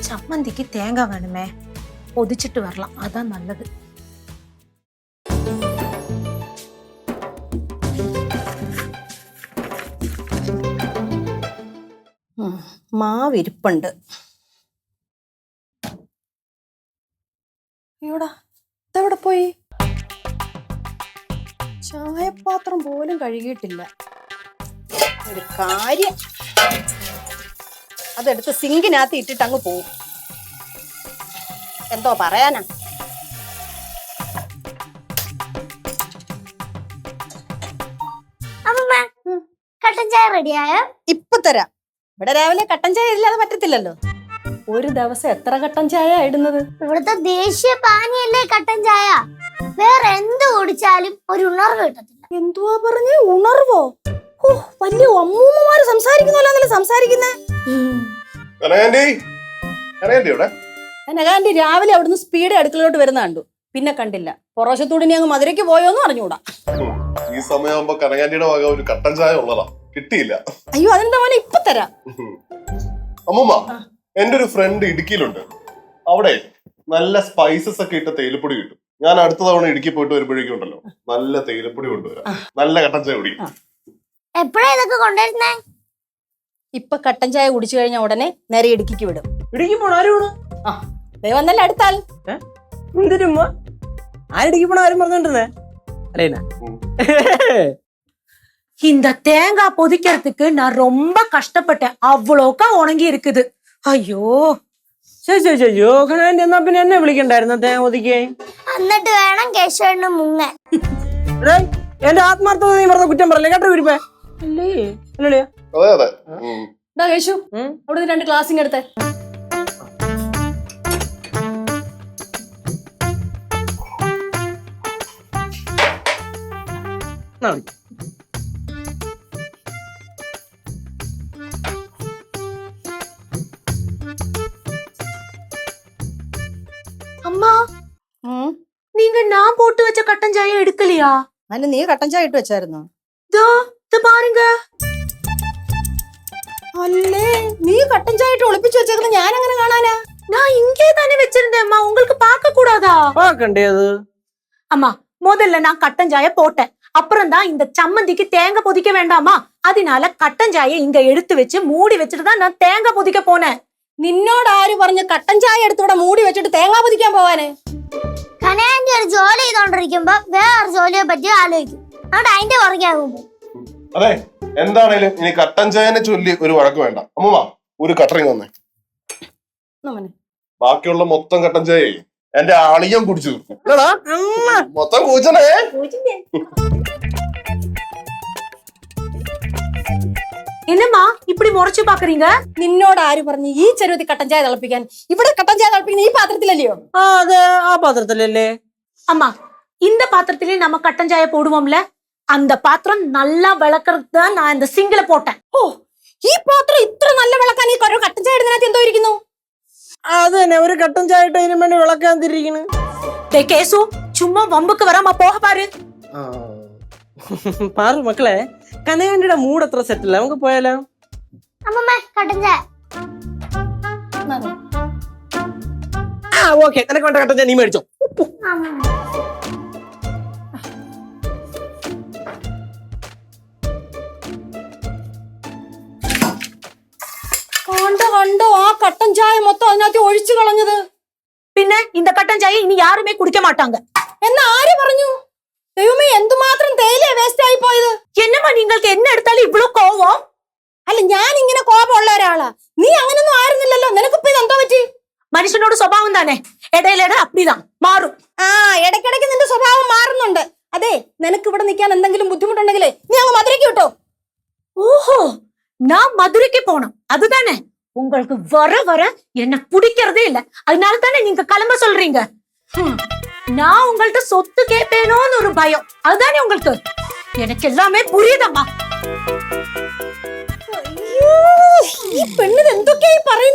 ചമ്മന്തിക്ക് തേങ്ങ വേണമേ, പൊതിച്ചിട്ട് വരலாம், അതാ നല്ലത്. മാവിരിപ്പുണ്ട്. അയ്യോടാ, ഇതെവിടെ പോയി? ചായപാത്രം പോലും കഴുകിയിട്ടില്ല. ഒരു കാര്യം, അതെടുത്ത് സിങ്കിനകത്ത് ഇട്ടിട്ട് അങ്ങ് പോവും. എന്തോ പറയാനാ? കട്ടൻ ചായ റെഡിയായോ? ഇപ്പൊ തരാം. ഇവിടെ രാവിലെ കട്ടൻ ചായ ഇല്ലാതെ പറ്റത്തില്ലല്ലോ. ഒരു ദിവസം എത്ര കട്ടൻ ചായ ഇടുന്നത്? ഇവിടുത്തെ ദേശീയ പാനീയല്ലേ കട്ടൻ ചായ. വേറെ എന്ത് കുടിച്ചാലും ഒരു ഉണർവ് കിട്ടത്തില്ല. എന്തുവാ പറഞ്ഞ ഉണർവോ? ഓ, വലിയ അമ്മൂമ്മമാര് സംസാരിക്കുന്നല്ലേ സംസാരിക്കുന്നേ. കനകാന്റി രാവിലെ അവിടുന്ന് സ്പീഡ് അടുക്കളോട്ട് വരുന്ന കണ്ടു, പിന്നെ കണ്ടില്ല. പുറവശത്തൂടി അങ്ങ് മധുരയ്ക്ക് പോയോന്ന് അറിഞ്ഞൂടാ. ഈ സമയമാകുമ്പോ കനകാന്റിയുടെ വക ഒരു കട്ടൻ ചായ ഉള്ളതാ, കിട്ടിയില്ല. അയ്യോ, അതെന്താ മോനെ, ഇപ്പൊ തരാം. അമ്മൂമ്മ, എന്റെ ഒരു ഫ്രണ്ട് ഇടുക്കിയിലുണ്ട്. അവിടെ നല്ല സ്പൈസസ് ഒക്കെ ഇട്ട തേയിലപ്പൊടി കിട്ടും. ഞാൻ അടുത്ത തവണ ഇടുക്കി പോയിട്ട് വരുമ്പോഴേക്കും ഉണ്ടല്ലോ, നല്ല തേയിലപ്പൊടി കൊണ്ടുവരാം, നല്ല കട്ടൻ ചായ കുടിക്കും. എപ്പോഴാ ഇതൊക്കെ കൊണ്ടുവരുന്നേ? ഇപ്പൊ കട്ടൻ ചായ കുടിച്ചു കഴിഞ്ഞാൽ ഉടനെ നേരെ ഇടുക്കിക്ക് വിടും. ഇടുക്കി പോണ ആരും വന്നല്ല അടുത്താൽ എന്തിനുമ്മ ആരിടുക്കി പോണ ആരും പറഞ്ഞോണ്ടിരുന്നേ അല്ലേനാ? இந்த தேங்காய் பொதிக்கிறதுக்கு நான் ரொம்ப கஷ்டப்பட்டேன், அவ்வளோக்கா உணங்கி இருக்குது. ஐயோ ചോദിച്ചോ കനാന്റി, എന്നാ പിന്നെ എന്നെ വിളിക്കണ്ടായിരുന്നു തേങ്ങ ഒതുക്കിയേ? എന്നിട്ട് വേണം കേശവന് മുങ്ങാൻ. എന്റെ ആത്മാർത്ഥത നീ പറഞ്ഞ കുറ്റം പറയല്ലേ കേട്ടോ വിരിപ്പേ? അല്ലേ അല്ലേ? അതെ അതെ. കേശു, അവിടെ 2 ഗ്ലാസിങ് എടുത്തേ. அம்மா, நீங்க நான் போட்டு வச்ச கட்டன் சாயை எடுக்கலையா? അതിന് നീ കട്ടൻ ചായ ഇട്ട് വെച്ചായിരുന്നോ? பாருங்க. അല്ലേ, നീ കട്ടൻ ചായ ഇട്ട് ഒളിപ്പിച്ചു വെച്ചേക്കുന്ന ഞാൻ എങ്ങനെ കാണാനാ? நான் இங்கே தானே வச்சிருந்தேன் அம்மா, உங்களுக்கு பார்க்க கூடாதா? പാക്കണ്ടേ അത്? அம்மா, முதல்ல நான் கட்டன் சாயை போட்டேன், அப்புறம் தான் இந்த சம்மந்திக்கு தேங்காய் பொதிக்க வேண்டாமா, அதனால கட்டன் சாயை இங்க எடுத்து வச்சு மூடி வச்சுட்டு தான் நான் தேங்காய் பொதிக்க போனேன். നിന്നോട് ആര് പറഞ്ഞു കട്ടൻ ചായ എടുത്തൂടെ മൂടി വെച്ചിട്ട് തേങ്ങാ പൊതിക്കാൻ പോവാന്? കനകാന്റി ഒരു ജോലി ചെയ്തോണ്ടിരിക്കുമ്പോ വേറെ ജോലിയെ പറ്റി ആലോചിക്കും. അവിടെ അതിന്റെ പുറകെ ആകുമ്പോ അതെ, എന്താണേലും ഇനി കട്ടൻ ചായനെ ചൊല്ലി ഒരു വഴക്ക് വേണ്ട. അമ്മൂമ്മ, ഒരു കട്ടറിങ് വന്നേ. ബാക്കിയുള്ള മൊത്തം കട്ടൻ ചായ എന്റെ അളിയൻ കുടിച്ചു തീർക്കും. മൊത്തം കൂച്ചണേ. என்னம்மா இப்படி முறைச்சு பாக்குறீங்க? നിന്നോട് ആര് പറഞ്ഞു ഈ ചെരുവത്തിൽ കട്ടൻ ചായ തിളപ്പിക്കാൻ? ഇവിടെ കട്ടൻ ചായ തിളപ്പിക്കുന്ന ഈ പാത്രത്തിലല്ലയോ? അതെ, ആ പാത്രത്തിലല്ലേ. அம்மா, இந்த பாத்திரத்திலே நம்ம கட்டன் சாயை போடுவோம்ல, அந்த பாத்திரம் நல்லா விளக்குறது தான் நான் இந்த சிங்கில போட்டேன். ഓ, ഈ പാത്രം ഇത്ര നല്ല വിളക്കാൻ ഈ ഒരു കട്ടൻ ചായ ഇടുന്നതിനകത്ത് എന്തോ ഇരിക്കുന്നു? അത് തന്നെ, ഒരു കട്ടൻ ചായ ഇട്ട് അതിനു വേണ്ടി വിളക്കാൻ തിരിക്കണ്. கேசு, சும்மா வம்புக்கு வராம போக பாரு. പാറു മക്കളെ, കനകാന്റിയുടെ മൂഡ് അത്ര സെറ്റല്ല, നമുക്ക് പോയാലോ? അമ്മമ്മ, കട്ടൻ ചായ. ഓക്കെ, നിനക്ക് വേണ്ട കട്ടൻ ചായ നീ മേടിച്ചോ. കണ്ടോ ആ കട്ടൻ ചായ മൊത്തം അതിനകത്ത് ഒഴിച്ചു കളഞ്ഞത്. പിന്നെ இந்த கட்டன் சாயை இனி யாருமே குடிக்க மாட்டாங்க. എന്ന് ആര് പറഞ്ഞു? ദൈവമേ, എന്തുമാത്രം തേയില വേസ്റ്റ് ആയി പോയത്. என்னம்மா നിങ്ങൾക്ക് என்ன എടുത്താലും ഇவ்வளவு கோவம்? അല്ല, ഞാൻ ഇങ്ങനെ കോപമുള്ള ഒരാളാ. നീ അങ്ങനൊന്നും ആയിരുന്നില്ലല്ലോ. നിനക്കിപ്പോ ഇത് എന്തോ പറ്റി? മനുഷ്യനോട് സ്വഭാവം തന്നെ ഇടയിലിട അപ്പിതാ മാറും. ഇടയ്ക്കിടയ്ക്ക് നിന്റെ സ്വഭാവം മാറുന്നുണ്ട്. അതെ, നിനക്ക് ഇവിടെ നിൽക്കാൻ എന്തെങ്കിലും ബുദ്ധിമുട്ടുണ്ടെങ്കിലേ നീ അങ്ങ് മധുരയ്ക്ക് വിട്ടോ. ஓஹோ, நான் மதுரைக்கு போனோம் அதுதானே? உங்களுக்கு வர வர என்ன பிடிக்கிறதே இல்ல, அதனால தானே நீங்க கிளம்ப சொல்றீங்க. நான் உங்கள்ட்ட சொத்து கேட்பேனோன்னு ஒரு பயம், அதுதானே உங்களுக்கு? எனக்கு எல்லாமே புரியுதம்மா. ഈ പെണ്ണിന് എന്തൊക്കെയായി പറയുന്നത്?